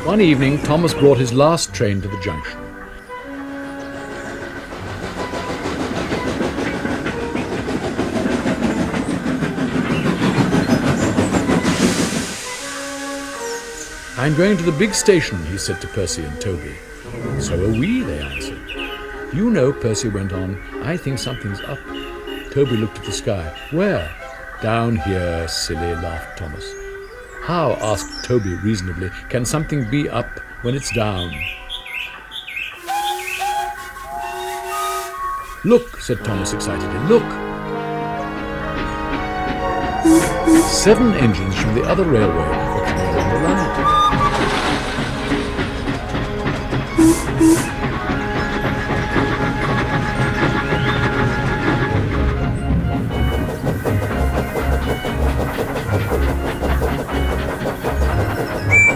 One evening, Thomas brought his last train to the junction. "I'm going to the big station," he said to Percy and Toby. "So are we," they answered. "You know," Percy went on, "I think something's up." Toby looked at the sky. "Where?" "Down here, silly," laughed Thomas. "How," asked Toby reasonably, "can something be up when it's down?" "Look," said Thomas excitedly, "look!" 7 engines from the other railway were coming along the line.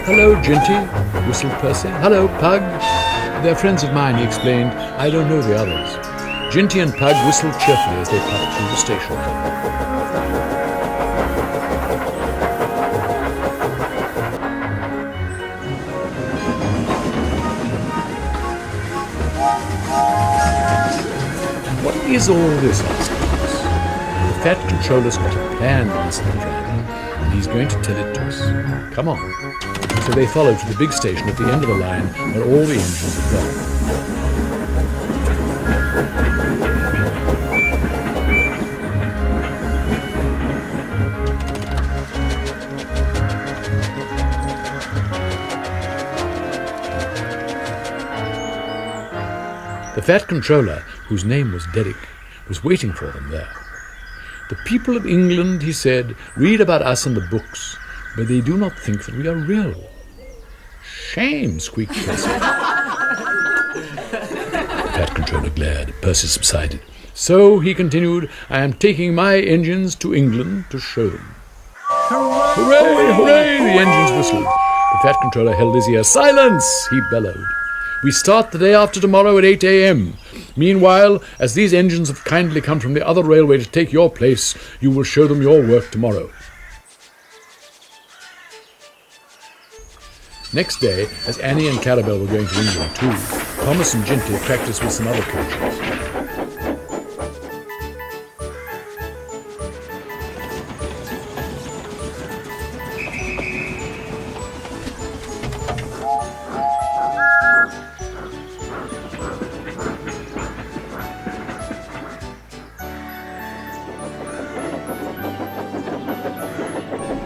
"Hello, Ginty," whistled Percy. "Hello, Pug." "They're friends of mine," he explained. "I don't know the others." Ginty and Pug whistled cheerfully as they puffed through the station. "What is all this?" asked Thomas. "The Fat Controller's got a plan," answered the driver, "and he's going to tell it to us. Come on." So they followed to the big station at the end of the line where all the engines had gone. The Fat Controller, whose name was Derek, was waiting for them there. "The people of England," he said, "read about us in the books, but they do not think that we are real." "Shame," squeaked Percy. The Fat Controller glared. Percy subsided. "So," he continued, "I am taking my engines to England to show them." "Hooray, hooray!" the engines whistled. The Fat Controller held his ear. "Silence!" he bellowed. "We start the day after tomorrow at 8 a.m. Meanwhile, as these engines have kindly come from the other railway to take your place, you will show them your work tomorrow." Next day, as Annie and Clarabel were going to England too, Thomas and Ginty practiced with some other coaches.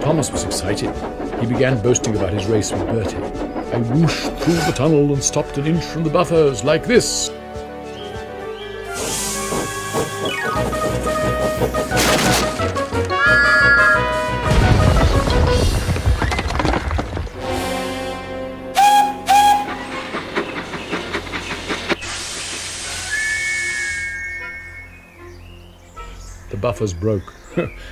Thomas was excited. He began boasting about his race with Bertie. "I whooshed through the tunnel and stopped an inch from the buffers, like this." The buffers broke.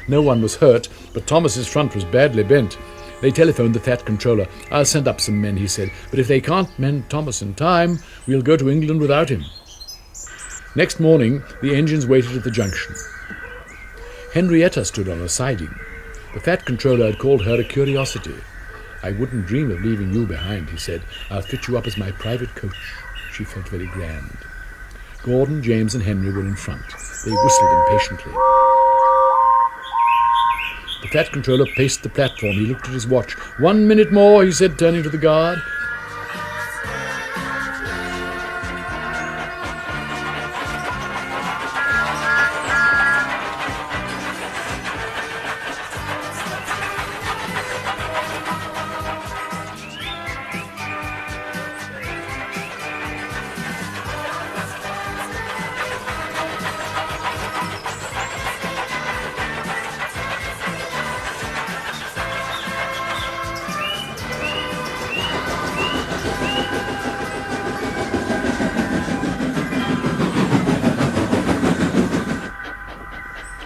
No one was hurt, but Thomas's front was badly bent. They telephoned the Fat Controller. "I'll send up some men," he said, "but if they can't mend Thomas in time, we'll go to England without him." Next morning, the engines waited at the junction. Henrietta stood on a siding. The Fat Controller had called her a curiosity. "I wouldn't dream of leaving you behind," he said. "I'll fit you up as my private coach." She felt very grand. Gordon, James, and Henry were in front. They whistled impatiently. The Fat Controller paced the platform. He looked at his watch. "1 minute more," he said, turning to the guard.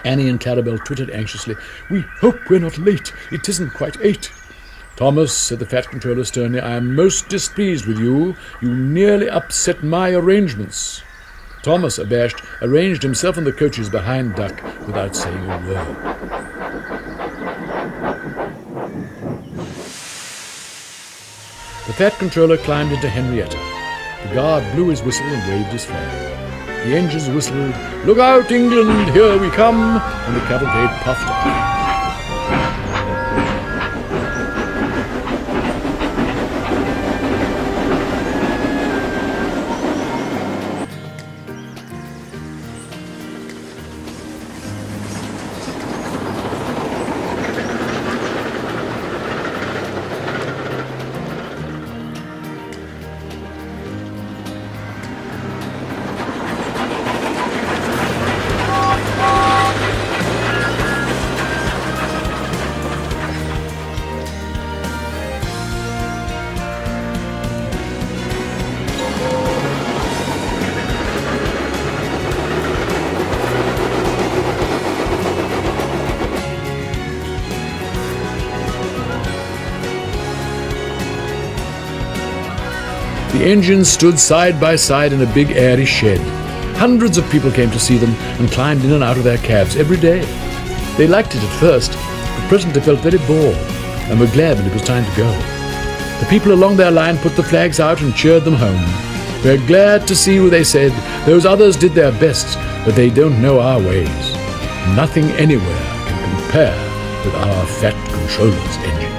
Annie and Clarabel twittered anxiously. "We hope we're not late. It isn't quite 8. "Thomas," said the Fat Controller sternly, "I am most displeased with you. You nearly upset my arrangements." Thomas, abashed, arranged himself and the coaches behind Duck without saying a word. The Fat Controller climbed into Henrietta. The guard blew his whistle and waved his flag. The engines whistled, "Look out, England, here we come," and the cavalcade puffed on. The engines stood side by side in a big airy shed. Hundreds of people came to see them and climbed in and out of their cabs every day. They liked it at first, but presently felt very bored and were glad when it was time to go. The people along their line put the flags out and cheered them home. "We're glad to see you," they said. "Those others did their best, but they don't know our ways. Nothing anywhere can compare with our Fat Controller's engine."